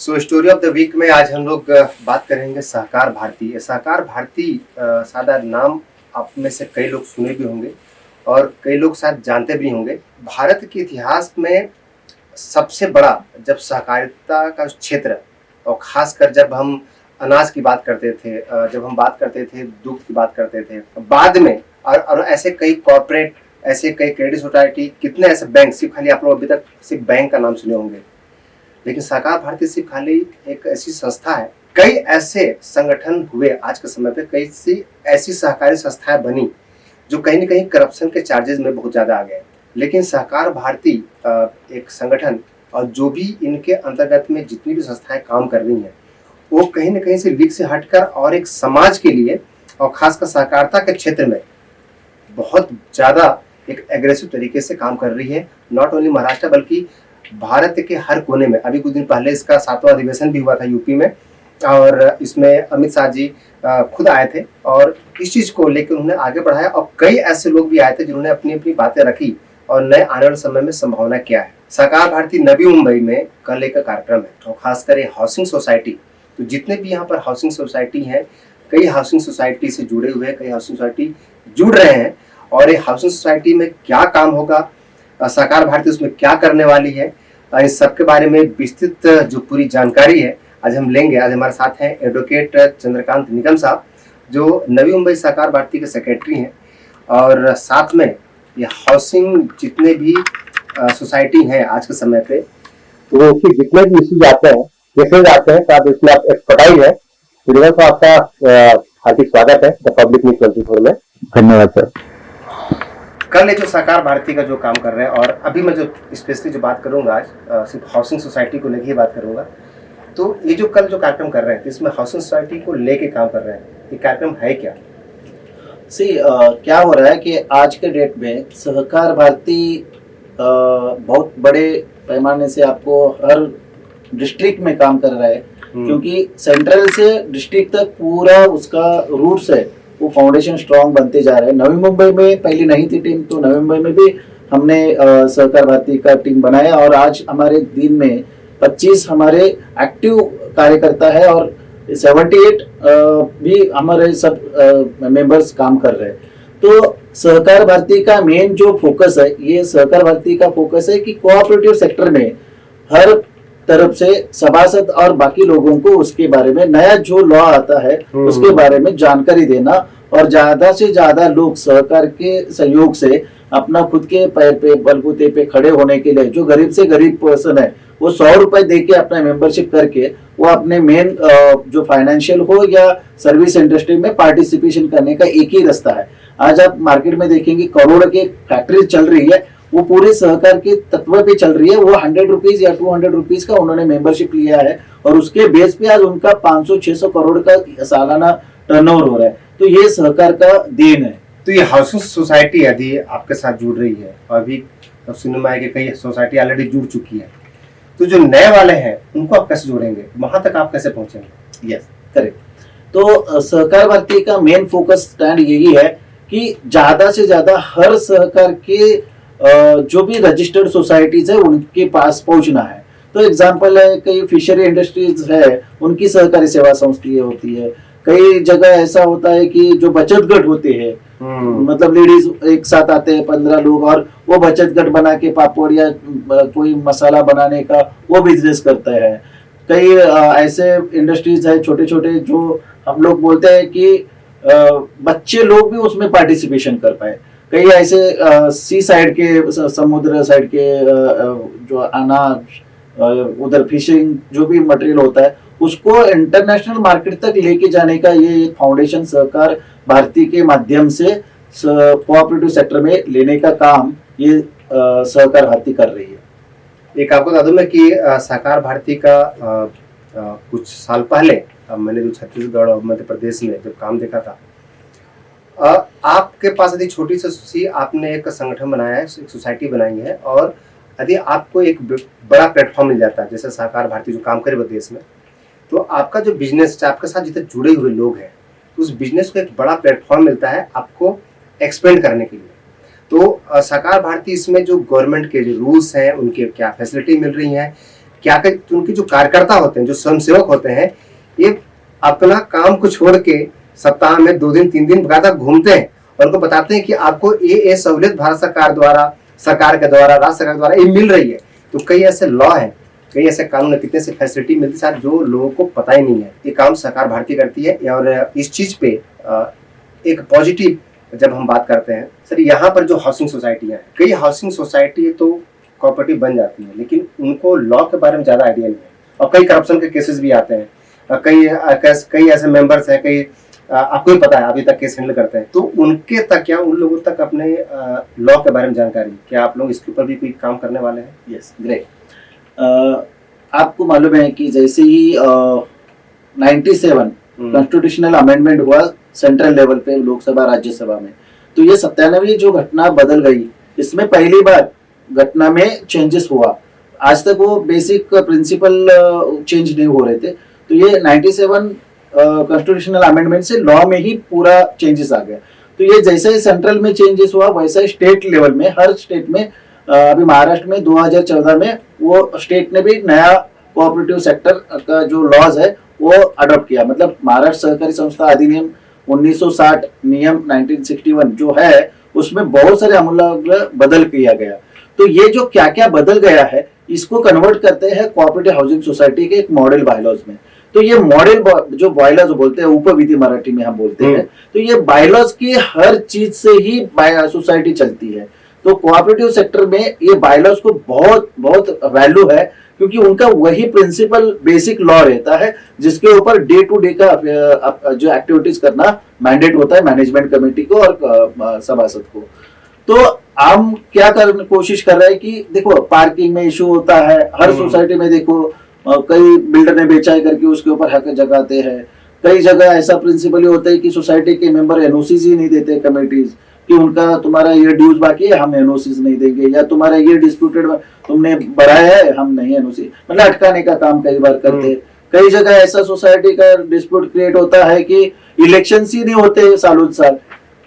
Story of the week में आज हम लोग बात करेंगे सहकार भारती। सहकार भारती सादा नाम आप में से कई लोग सुने भी होंगे और कई लोग शायद जानते भी होंगे। भारत के इतिहास में सबसे बड़ा जब सहकारिता का क्षेत्र, और खासकर जब हम अनाज की बात करते थे, जब हम बात करते थे दूध की बात करते थे, बाद में और ऐसे कई कॉर्पोरेट, ऐसे कई क्रेडिट सोसाइटी, कितने ऐसे बैंक, सिर्फ खाली आप लोग अभी तक सिर्फ बैंक का नाम सुने होंगे, लेकिन सहकार भारती सिर्फ खाली एक ऐसी संस्था है। कई ऐसे संगठन हुए आज के समय पे, कई सी ऐसी सहकारी संस्थाएं बनी जो कहीं न कहीं करप्शन के चार्जेस में बहुत ज़्यादा आ गए। लेकिन सहकार भारती एक संगठन, और जो भी इनके अंतर्गत में जितनी भी संस्थाएं काम कर रही हैं, वो कहीं न कहीं से लीक से हटकर और एक समाज के लिए और खासकर सहकारिता के क्षेत्र में बहुत ज़्यादा एक एग्रेसिव तरीके से काम कर रही है। नॉट ओनली महाराष्ट्र बल्कि भारत के हर कोने में। अभी कुछ दिन पहले इसका 7वां अधिवेशन भी हुआ था यूपी में, और इसमें अमित शाह जी खुद आए थे और इस चीज़ को लेकर उन्होंने आगे बढ़ाया, और कई ऐसे लोग भी आए थे जिन्होंने अपनी अपनी बातें रखी और नए आने वाले समय में संभावना क्या है। सहकार भारती नवी मुंबई में कल एक कार्यक्रम है, और खासकर ये हाउसिंग सोसाइटी, तो जितने भी यहाँ पर हाउसिंग सोसाइटी हैं, कई हाउसिंग सोसाइटी से जुड़े हुए हैं, कई हाउसिंग सोसाइटी जुड़ रहे हैं, और ये हाउसिंग सोसाइटी में क्या काम होगा, सहकार भारती उसमें क्या करने वाली है, इस सब के बारे में विस्तृत जो पूरी जानकारी है आज हम लेंगे। आज हमारे साथ हैं एडवोकेट चंद्रकांत निगम साहब, जो नवी मुंबई सहकार भारती के सेक्रेटरी हैं, और साथ में ये हाउसिंग जितने भी सोसाइटी हैं आज के समय पे, तो उसके जितने भी इश्यूज आते हैं, केसेज आते हैं, तो इसमें आप एक्सपर्टाइज है। निगम साहब, आपका हार्दिक स्वागत है द पब्लिक न्यूज 24 में। धन्यवाद सर। कल जो सहकार भारती का जो काम कर रहे हैं, और अभी मैं जो स्पेशली जो बात करूंगा आज सिर्फ हाउसिंग सोसाइटी को लेके ही बात करूंगा, तो ये जो कल जो कार्यक्रम कर रहे हैं इसमें हाउसिंग सोसाइटी को लेके काम कर रहे हैं, ये कार्यक्रम है क्या? क्या हो रहा है कि आज के डेट में सहकार भारती बहुत बड़े पैमाने से आपको हर डिस्ट्रिक्ट में काम कर रहा है, क्योंकि सेंट्रल से डिस्ट्रिक्ट तक पूरा उसका रूट्स है, वो फाउंडेशन स्ट्रांग बनते जा रहे हैं। नवी मुंबई में पहले नहीं थी टीम, तो नवी मुंबई में भी हमने सहकार भारती का टीम बनाया, और आज हमारे दिन में 25 हमारे एक्टिव कार्यकर्ता है और 78 भी हमारे सब मेंबर्स काम कर रहे हैं। तो सहकार भारती का मेन जो फोकस है, ये सहकार भारती का फोकस है कि कोऑपरेटिव सेक्टर में हर तरफ से सभासद और बाकी लोगों को उसके बारे में नया जो लॉ आता है उसके बारे में जानकारी देना, और ज्यादा से ज्यादा लोग सहकार के सहयोग से अपना खुद के पैर पे बलबूते पे खड़े होने के लिए, जो गरीब से गरीब पर्सन है वो 100 रुपए दे के अपना मेंबरशिप करके वो अपने मेन जो फाइनेंशियल हो या सर्विस इंडस्ट्री में पार्टिसिपेशन करने का एक ही रास्ता है। आज आप मार्केट में देखेंगे करोड़ के फैक्ट्री चल रही है, वो पूरे सहकार के तत्व पे चल रही है। वो 100 रुपीज या 200 रुपीज का उन्होंने मेंबरशिप लिया है, और उसके बेस पे आज उनका 500-600 करोड़ का सालाना टर्नओवर हो रहा है। तो ये सहकार का देन है। तो ये हाउसिंग सोसाइटी यदि आपके साथ जुड़ रही है, और अभी सुनने में आया कि कई सोसाइटी ऑलरेडी जुड़ चुकी है, तो जो नए वाले हैं उनको आप कैसे जोड़ेंगे, वहां तक आप कैसे पहुंचेंगे? Yes, correct. तो सहकार भारती का मेन फोकस स्टैंड यही है कि ज्यादा से ज्यादा हर सहकार के जो भी रजिस्टर्ड सोसाइटीज है उनके पास पहुंचना है। तो एग्जांपल है, कई फिशरी इंडस्ट्रीज है, उनकी सहकारी सेवा संस्थाएं होती है। कई जगह ऐसा होता है कि जो बचत गट होते हैं, मतलब लेडीज एक साथ आते हैं 15 लोग, और वो बचत गट बना के पापड़ या कोई मसाला बनाने का वो बिजनेस करता है। कई ऐसे इंडस्ट्रीज है छोटे छोटे, जो हम लोग बोलते हैं कि बच्चे लोग भी उसमें पार्टिसिपेशन कर पाए। कई ऐसे सी साइड के, समुद्र साइड के जो अनाज, उधर फिशिंग जो भी मटेरियल होता है उसको इंटरनेशनल मार्केट तक लेके जाने का ये एक फाउंडेशन सहकार भारती के माध्यम से कोऑपरेटिव सेक्टर में लेने का काम ये सहकार भारती कर रही है। एक आपको बता दूं मैं कि सहकार भारती का कुछ साल पहले मैंने जो छत्तीसगढ़ और मध्य प्रदेश में जब काम देखा था, आपके पास यदि छोटी सी आपने एक संगठन बनाया है, एक सोसाइटी बनाई है, और यदि आपको एक बड़ा प्लेटफॉर्म मिल जाता है जैसे सहकार भारती जो काम करे देश में, तो आपका जो बिजनेस, आपके साथ जितने जुड़े हुए लोग हैं, उस बिजनेस को एक बड़ा प्लेटफॉर्म मिलता है आपको एक्सपेंड करने के लिए। तो सहकार भारती इसमें जो गवर्नमेंट के जो रूल्स हैं, उनके क्या फैसिलिटी मिल रही हैं, क्या उनके जो कार्यकर्ता होते हैं, जो स्वयंसेवक होते हैं, ये अपना काम को छोड़ के सप्ताह में 2 दिन 3 दिन लगातार घूमते हैं और उनको बताते हैं कि आपको ये सहूलियत भारत सरकार द्वारा, सरकार के द्वारा, राज्य सरकार द्वारा ये मिल रही है। तो कई ऐसे लॉ हैं, कई ऐसे कानून है, कितने से फैसिलिटी मिलती है जो लोगों को पता ही नहीं है। ये काम सहकार भारती करती है। और इस चीज पे एक पॉजिटिव जब हम बात करते हैं सर, यहाँ पर जो हाउसिंग सोसाइटियाँ हैं, कई हाउसिंग सोसाइटी तो कोऑपरेटिव बन जाती है, लेकिन उनको लॉ के बारे में ज्यादा आइडिया नहीं है और कई करप्शन के केसेस भी आते हैं। कई ऐसे मेंबर्स हैं, कई आपको ही पता है अभी तक केस हैंडल करते हैं, तो उनके तक क्या, उन लोगों तक अपने लॉ के बारे में जानकारी, क्या आप लोग इसके ऊपर भी कोई काम करने वाले हैं? Yes, great. आपको मालूम है कि जैसे ही 97 कॉन्स्टिट्यूशनल अमेंडमेंट हुआ सेंट्रल लेवल पे, लोकसभा राज्यसभा में, तो ये 97 जो घटना बदल गई, इसमें पहली बार घटना में चेंजेस हुआ। आज तक वो बेसिक प्रिंसिपल चेंज नहीं हो रहे थे, तो ये 97 कॉन्स्टिट्यूशनल अमेंडमेंट से लॉ में ही पूरा चेंजेस आ गया। तो ये जैसे ही सेंट्रल में चेंजेस हुआ, वैसा ही स्टेट लेवल में, हर स्टेट में, अभी महाराष्ट्र में 2014 में वो स्टेट ने भी नया कोऑपरेटिव सेक्टर का जो लॉज है वो अडॉप्ट किया। मतलब महाराष्ट्र सहकारी संस्था अधिनियम 1960 नियम 1961 जो है, उसमें बहुत सारे अमूलाग्र बदल किया गया। तो ये जो क्या क्या बदल गया है, इसको कन्वर्ट करते हैं कोऑपरेटिव हाउसिंग सोसाइटी के एक मॉडल बायलॉज में। तो ये मॉडल जो बायलॉज बोलते हैं, उपविधि मराठी में हम बोलते हैं, तो ये बायलॉज की हर चीज से ही सोसाइटी चलती है। तो कोऑपरेटिव सेक्टर में ये बायलॉज को बहुत बहुत वैल्यू है, क्योंकि उनका वही प्रिंसिपल बेसिक लॉ रहता है जिसके ऊपर डे टू डे का जो एक्टिविटीज करना मैंडेट होता है मैनेजमेंट कमेटी को और सभासद को। तो हम क्या कोशिश कर रहे हैं कि देखो, पार्किंग में इशू होता है हर सोसाइटी में। देखो, कई बिल्डर ने बेचा करके उसके ऊपर हक जगाते हैं। कई जगह ऐसा प्रिंसिपल ही होता है कि सोसाइटी के मेंबर एनओसीज ही नहीं देते कमेटीज, कि उनका तुम्हारा ये ड्यूज बाकी है, हम एनओसीज नहीं देंगे, या तुम्हारा ये डिस्प्यूटेड तुमने बढ़ाया है, हम नहीं एनओसी, मतलब अटकाने का काम कई बार करते। कई जगह ऐसा सोसाइटी का डिस्प्यूट क्रिएट होता है कि इलेक्शन ही नहीं होते सालों साल,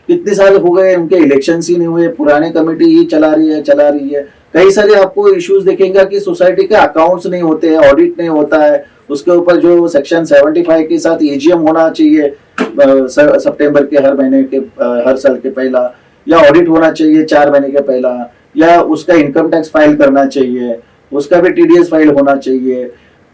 कितने साल हो गए उनके इलेक्शन ही नहीं हुए, पुराने कमेटी ही चला रही है। कई सारे आपको इश्यूज देखेंगे कि सोसाइटी के अकाउंट्स नहीं होते हैं, ऑडिट नहीं होता है, उसके ऊपर जो सेक्शन 75 के साथ एजीएम होना चाहिए सितंबर के हर महीने के हर साल के पहला, या ऑडिट होना चाहिए 4 महीने के पहला, या उसका इनकम टैक्स फाइल करना चाहिए, उसका भी टीडीएस फाइल होना चाहिए।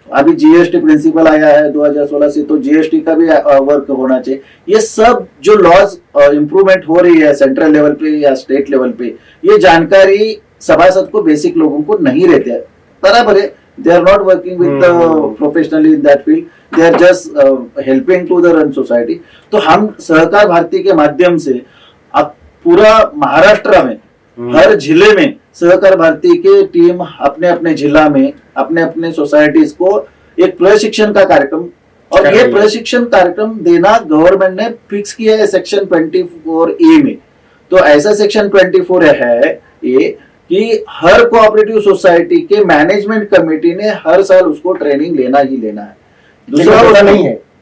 अभी जीएसटी प्रिंसिपल आया है 2016 से, तो जीएसटी का भी वर्क होना चाहिए। ये सब जो लॉज इंप्रूवमेंट हो रही है सेंट्रल लेवल पे या स्टेट लेवल पे, ये जानकारी सभासद को, बेसिक लोगों को नहीं रहते हैं। बराबर है, they are not working with professionally in that field, they are just helping to the run society। तो हम सहकार भारती के माध्यम से अब पूरा महाराष्ट्र में हर जिले में सहकार भारती के टीम अपने अपने जिला में अपने अपने सोसाइटीज को एक प्रशिक्षण का कार्यक्रम, और ये प्रशिक्षण कार्यक्रम देना गवर्नमेंट ने फिक्स किया है सेक्शन 24A में। तो ऐसा सेक्शन 24 है ये कि हर कोऑपरेटिव सोसाइटी के मैनेजमेंट कमेटी ने हर साल उसको ट्रेनिंग लेना ही लेना है। दूसरा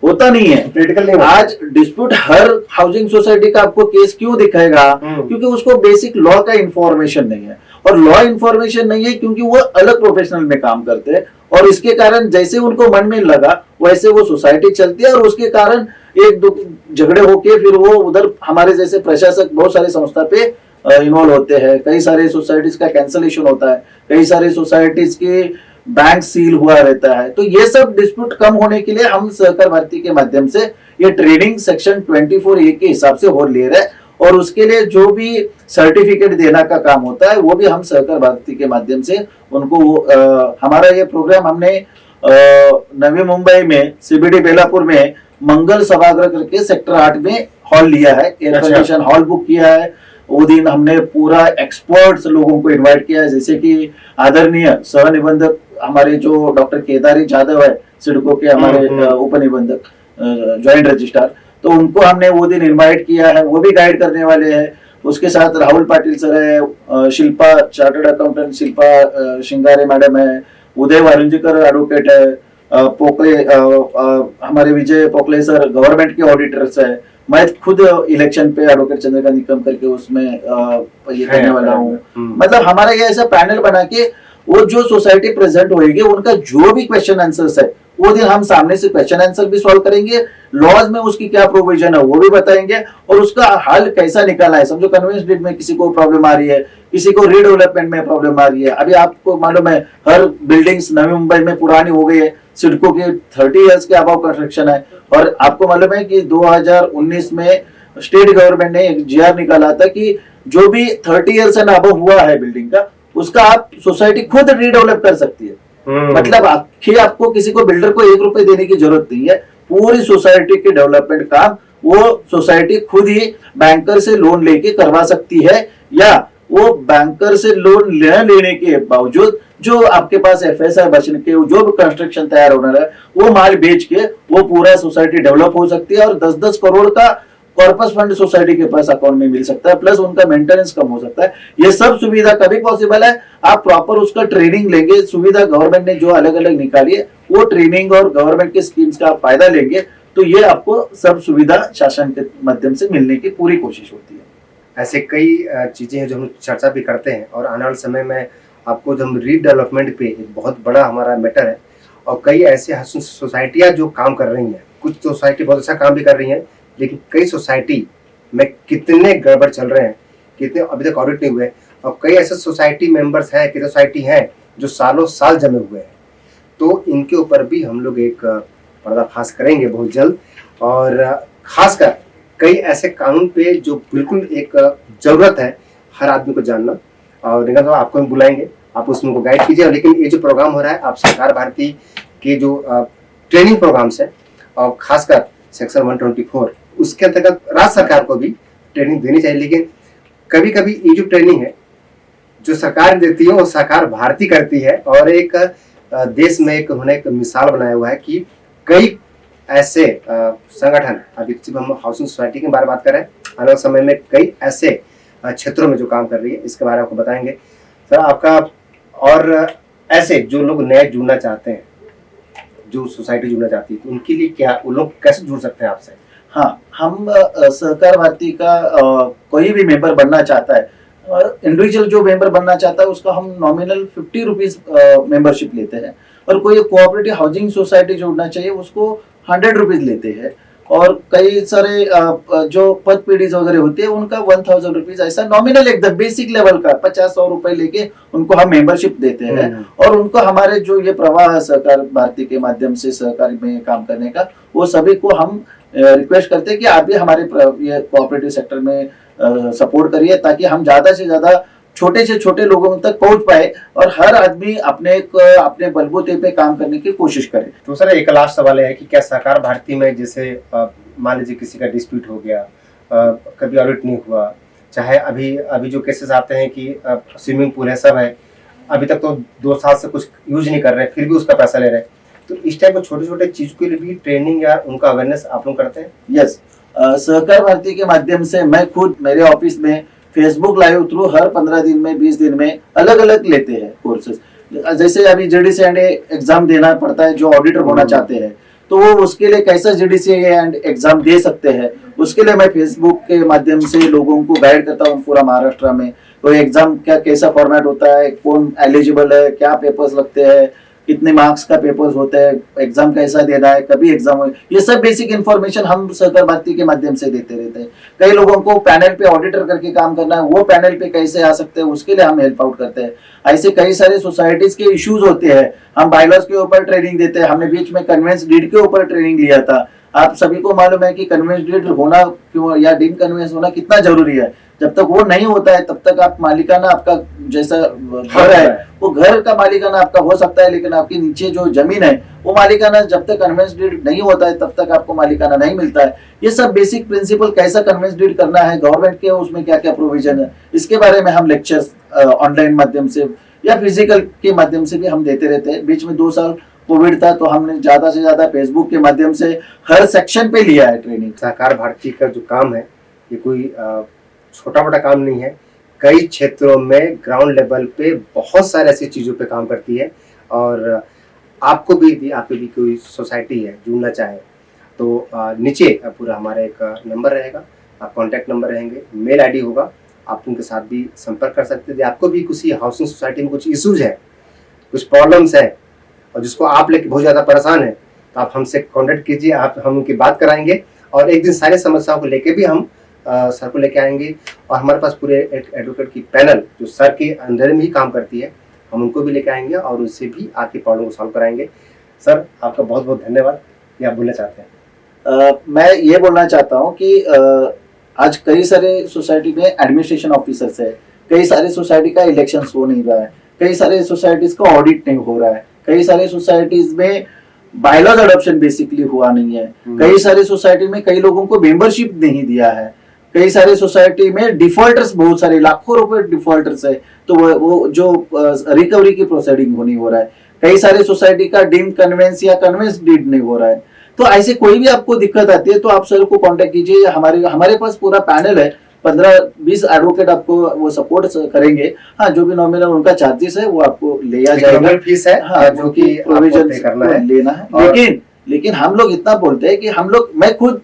होता नहीं है क्रिटिकल नहीं। आज डिस्प्यूट हर हाउसिंग सोसाइटी का आपको केस क्यों दिखाएगा? क्योंकि उसको बेसिक लॉ का इंफॉर्मेशन नहीं है, और लॉ इंफॉर्मेशन नहीं है क्योंकि वो अलग प्रोफेशनल में काम करते हैं, और इसके कारण जैसे उनको मन में लगा वैसे वो सोसाइटी चलती है, और उसके कारण एक दो झगड़े होके फिर वो उधर हमारे जैसे प्रशासक बहुत सारे संस्था पे इन्वॉल्व होते हैं। कई सारे सोसाइटीज का कैंसलेशन होता है, कई सारे सोसाइटीज के बैंक सील हुआ रहता है। तो ये सब डिस्प्यूट कम होने के लिए हम सहकार भारती के माध्यम से ये ट्रेनिंग सेक्शन 24A के हिसाब से हो ले रहे हैं, और उसके लिए जो भी सर्टिफिकेट देना का काम होता है वो भी हम सहकार भारती के माध्यम से उनको हमारा ये प्रोग्राम हमने नवी मुंबई में सीबीडी बेलापुर में मंगल सभागृह करके सेक्टर 8 में हॉल लिया है, एयर कंडीशन हॉल बुक किया है। वो दिन हमने पूरा एक्सपर्ट्स लोगों को इनवाइट किया है, जैसे कि आदरणीय सह निबंधक हमारे जो डॉक्टर केदारी जाधव है सिडको के, हमारे उपनिबंधक ज्वाइंट रजिस्ट्रार, तो उनको हमने वो दिन इनवाइट किया है, वो भी गाइड करने वाले हैं। उसके साथ राहुल पाटिल सर है, Shilpa chartered accountant Shilpa Shingare madam है, उदय वारुंजीकर एडवोकेट है, पोकले हमारे विजय पोकले सर गवर्नमेंट के ऑडिटर्स है, मैं खुद इलेक्शन पे एडवोकेट चंद्रकांत निकम करके उसमें ये करने वाला हूँ। मतलब हमारा ये ऐसा पैनल बना के वो जो सोसाइटी प्रेजेंट होगी उनका जो भी क्वेश्चन आंसर्स है वो दिन हम सामने से क्वेश्चन आंसर भी सॉल्व करेंगे, लॉज में उसकी क्या प्रोविजन है वो भी बताएंगे और उसका हल कैसा निकाला है। समझो कन्वेंस डीड में किसी को प्रॉब्लम आ रही है, किसी को रीडेवलपमेंट में प्रॉब्लम आ रही है। अभी आपको मालूम है हर बिल्डिंग्स नवी मुंबई में पुरानी हो गई है, सिडको की 30 इयर्स के अबाव कंस्ट्रक्शन है। और आपको मालूम है कि 2019 में स्टेट गवर्नमेंट ने एक जीआर निकाला था कि जो भी 30 इयर्स एंड अबव हुआ है बिल्डिंग का, उसका आप सोसाइटी खुद रीडेवलप कर सकती है। मतलब आपको किसी को बिल्डर को 1 रुपए देने की जरूरत नहीं है, पूरी सोसाइटी के डेवलपमेंट काम वो सोसाइटी खुद ही बैंकर से लोन लेके करवा सकती है, या वो बैंकर से लोन लेने के बावजूद जो आपके पास एफएसआई बचने के जो भी कंस्ट्रक्शन तैयार होना है वो माल बेच के वो पूरा सोसाइटी डेवलप हो सकती है और 10-10 करोड़ का कॉर्पस फंड सोसाइटी के पास अकाउंट में मिल सकता है, प्लस उनका मेंटेनेंस कम हो सकता है। ये सब सुविधा कभी पॉसिबल है, आप प्रॉपर उसका ट्रेनिंग लेंगे। सुविधा गवर्नमेंट ने जो अलग अलग निकाली है वो ट्रेनिंग और गवर्नमेंट के स्कीम्स का फायदा लेंगे तो ये आपको सब सुविधा शासन के माध्यम से मिलने की पूरी कोशिश होती है। ऐसे कई चीजें हैं जो हम चर्चा भी करते हैं और आने वाले समय में आपको जो हम रीडेवलपमेंट पे एक बहुत बड़ा हमारा मैटर है और कई ऐसे सोसाइटियां जो काम कर रही हैं। कुछ सोसाइटी बहुत अच्छा काम भी कर रही हैं, लेकिन कई सोसाइटी में कितने गड़बड़ चल रहे हैं, कितने अभी तक ऑडिट नहीं हुए और कई ऐसे सोसाइटी मेंबर्स हैं, कितने सोसाइटी हैं जो सालों साल जमे हुए हैं। तो इनके ऊपर भी हम लोग एक पर्दाफाश करेंगे बहुत जल्द और खासकर कई ऐसे कानून पे जो बिल्कुल एक जरूरत है हर आदमी को जानना। और निगम साहब आपको हम बुलाएंगे, आप उसमें को गाइड कीजिए। लेकिन ये जो प्रोग्राम हो रहा है आप सहकार भारती के जो ट्रेनिंग प्रोग्राम्स है और खासकर सेक्शन 124 उसके अंतर्गत राज्य सरकार को भी ट्रेनिंग देनी चाहिए। लेकिन कभी कभी ये जो ट्रेनिंग है जो सरकार देती है वो सहकार भारती करती है और एक देश में एक उन्होंने एक मिसाल बनाया हुआ है कि कई ऐसे संगठन, अभी सिर्फ हम हाउसिंग सोसाइटी के बारे में बात कर रहे हैं, आने वाले समय में कई ऐसे क्षेत्रों में जो काम कर रही है इसके बारे में आपको बताएंगे। सर आपका और ऐसे जो लोग नए जुड़ना चाहते हैं, जो सोसाइटी जुड़ना चाहती है, तो उनके लिए क्या, वो लोग कैसे जुड़ सकते हैं आपसे? हाँ, हम सहकार भारती का कोई भी मेंबर बनना चाहता है, इंडिविजुअल जो मेंबर बनना चाहता है उसका हम नॉमिनल 50 रुपीज मेंबरशिप लेते हैं और कोई कोऑपरेटिव हाउसिंग सोसाइटी जोड़ना चाहिए उसको 100 रुपीज लेते हैं और कई सारे जो पद पीढ़ीज वगैरह होती है उनका 1000 रुपीज, ऐसा नॉमिनल एकदम बेसिक लेवल का 50-100 रुपए लेके उनको हम मेंबरशिप देते हैं और उनको हमारे जो ये प्रवाह है सहकार भारती के माध्यम से सहकारी में काम करने का, वो सभी को हम रिक्वेस्ट करते हैं कि आप भी हमारे ये कोऑपरेटिव सेक्टर में सपोर्ट करिए ताकि हम ज्यादा से ज्यादा छोटे से छोटे लोगों तक पहुंच पाए और हर आदमी अपने बलबूते पे काम करने की कोशिश करे। तो सर एक लास्ट सवाल है कि क्या सहकार भारती में जैसे मान लीजिए किसी का डिस्प्यूट हो गया, कभी ऑडिट नहीं हुआ, चाहे अभी जो केसेस आते हैं कि स्विमिंग पूल है सब है, अभी तक तो 2 साल से कुछ यूज नहीं कर रहे फिर भी उसका पैसा ले रहे हैं, तो इस टाइप के छोटे छोटे चीज के लिए भी ट्रेनिंग या उनका अवेयरनेस आप लोग करते हैं? यस, सहकार भारती के माध्यम से मैं खुद मेरे ऑफिस में फेसबुक लाइव थ्रू हर 15 दिन में 20 दिन में अलग अलग लेते हैं कोर्सेज। जैसे अभी जीडीसी एंड एग्जाम देना पड़ता है जो ऑडिटर होना चाहते हैं, तो वो उसके लिए कैसा जीडीसी एंड एग्जाम दे सकते हैं उसके लिए मैं फेसबुक के माध्यम से लोगों को गाइड करता हूँ पूरा महाराष्ट्र में। तो एग्जाम कैसा फॉर्मेट होता है, कौन एलिजिबल है, क्या पेपर्स लगते हैं, कितने मार्क्स का पेपर्स होते हैं, एग्जाम कैसा देना है, कभी एग्जाम हो, ये सब बेसिक इन्फॉर्मेशन हम सहकार भारती के माध्यम से देते रहते हैं। कई लोगों को पैनल पे ऑडिटर करके काम करना है, वो पैनल पे कैसे आ सकते हैं उसके लिए हम हेल्प आउट करते हैं। ऐसे कई सारे सोसाइटीज के इश्यूज होते हैं, हम बायलॉज के ऊपर ट्रेनिंग देते हैं। हमने बीच में कन्वेंस डीड के ऊपर ट्रेनिंग लिया था। आप सभी को मालूम है कि कन्वेंस डीड होना क्यों या डीम कन्वेंस होना कितना जरूरी है। जब तक वो नहीं होता है तब तक आप मालिकाना आपका जैसा घर है वो घर का मालिकाना आपका हो सकता है, लेकिन आपके नीचे जो जमीन है वो मालिकाना जब तक कन्वेंस डीड नहीं होता है तब तक आपको मालिकाना नहीं मिलता है। ये सब बेसिक प्रिंसिपल कैसा कन्वेंस डीड करना है गवर्नमेंट के, उसमें क्या क्या प्रोविजन है, इसके बारे में हम लेक्चर्स ऑनलाइन माध्यम से या फिजिकल के माध्यम से भी हम देते रहते हैं। बीच में 2 साल कोविड था तो हमने ज्यादा से ज्यादा फेसबुक के माध्यम से हर सेक्शन पे लिया है ट्रेनिंग। सहकार भारती का जो काम है ये कोई छोटा मोटा काम नहीं है, कई क्षेत्रों में ग्राउंड लेवल पे बहुत सारे ऐसी चीज़ों पे काम करती है। और आपको भी आपकी भी कोई सोसाइटी है जुड़ना चाहे तो नीचे पूरा हमारा एक नंबर रहेगा, आप कॉन्टैक्ट नंबर रहेंगे, मेल आईडी होगा, आप उनके साथ भी संपर्क कर सकते हैं। आपको भी किसी हाउसिंग सोसाइटी में कुछ इश्यूज है कुछ प्रॉब्लम्स है और जिसको आप लेके बहुत ज़्यादा परेशान है, तो आप हमसे कॉन्टेक्ट कीजिए, हम उनकी बात कराएंगे और एक दिन सारी समस्याओं को लेके भी हम सर को लेके आएंगे। और हमारे पास पूरे एडवोकेट की पैनल जो सर के अंदर में ही काम करती है, हम उनको भी लेके आएंगे और उससे भी आपकी प्रॉब्लम को सॉल्व कराएंगे। सर आपका बहुत बहुत धन्यवाद। ये आप बोलना चाहते हैं? मैं ये बोलना चाहता हूँ कि आज कई सारे सोसाइटी में एडमिनिस्ट्रेशन ऑफिसर्स है, कई सारे सोसाइटी का इलेक्शन हो नहीं रहा है, कई सारे सोसाइटीज का ऑडिट नहीं हो रहा है, कई सारे सोसाइटीज में बायलॉज अडॉप्शन बेसिकली हुआ नहीं है, कई सारे सोसाइटी में कई लोगों को मेंबरशिप नहीं दिया है, कई सारे सोसाइटी में डिफॉल्टर्स बहुत सारे लाखों रुपए डिफॉल्टर्स है, तो वो जो रिकवरी की प्रोसीडिंग होनी हो रहा है, कई सारे सोसाइटी का डीम्ड कन्वेंस या कन्वेंस डीड नहीं हो रहा है। तो ऐसे कोई भी आपको दिक्कत आती है तो आप सर को कांटेक्ट कीजिए। हमारे पास पूरा पैनल है, 15-20 एडवोकेट आपको वो सपोर्ट करेंगे। हाँ, जो भी नॉमिनल उनका चार्जेस है वो आपको लिया जाएगा, फीस है हाँ, जो कि प्रोविजन करना है, लेना है। लेकिन हम लोग इतना बोलते हैं कि हम लोग, मैं खुद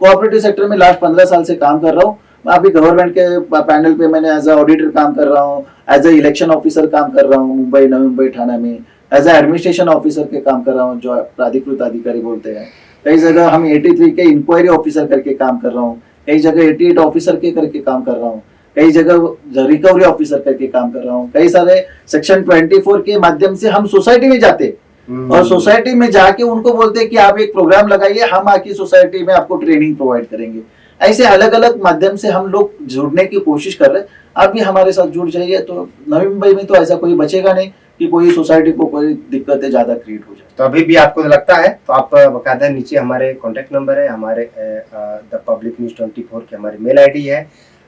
कोऑपरेटिव सेक्टर में लास्ट 15 साल से काम कर रहा हूँ। मैं अभी गवर्नमेंट के पैनल पे मैंने एज ए ऑडिटर काम कर रहा हूँ, एज ए इलेक्शन ऑफिसर काम कर रहा हूँ मुंबई, नवी मुंबई थाना में, एज ए एडमिनिस्ट्रेशन ऑफिसर के काम कर रहा हूँ जो प्राधिकृत अधिकारी बोलते हैं। कई जगह हम 83 के इंक्वायरी ऑफिसर करके काम कर रहा हूँ, कई जगह 88 ऑफिसर के करके काम कर रहा हूँ, कई जगह रिकवरी ऑफिसर करके काम कर रहा हूँ। कई सारे सेक्शन 24 के माध्यम से हम सोसाइटी में जाते और सोसाइटी में जाके उनको बोलते हैं कि आप एक प्रोग्राम लगाइए, हम आपकी सोसाइटी में आपको ट्रेनिंग प्रोवाइड करेंगे। ऐसे अलग अलग माध्यम से हम लोग जुड़ने की कोशिश कर रहे हैं। आप भी हमारे साथ जुड़ जाइए, तो नवी मुंबई में तो ऐसा कोई बचेगा नहीं कि कोई सोसाइटी को कोई दिक्कतें ज्यादा क्रिएट हो जाए। तो अभी भी आपको लगता है तो आप बकायदा नीचे हमारे कॉन्टेक्ट नंबर है, हमारे द पब्लिक न्यूज़ 24 की हमारी मेल आईडी है,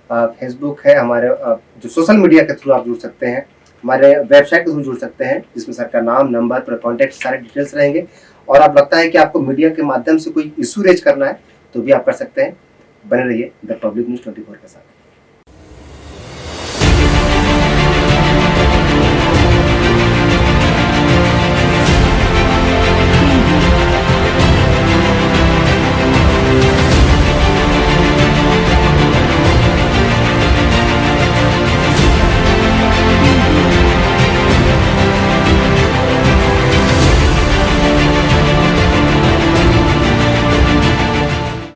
फेसबुक है, हमारे जो सोशल मीडिया के थ्रू आप जुड़ सकते हैं, हमारे वेबसाइट के थ्रू जुड़ सकते हैं जिसमें सर का नाम, नंबर पर कॉन्टेक्ट सारे डिटेल्स रहेंगे। और आप लगता है कि आपको मीडिया के माध्यम से कोई इशू रेज करना है तो भी आप कर सकते हैं। बने रहिए द पब्लिक न्यूज़ 24 के साथ।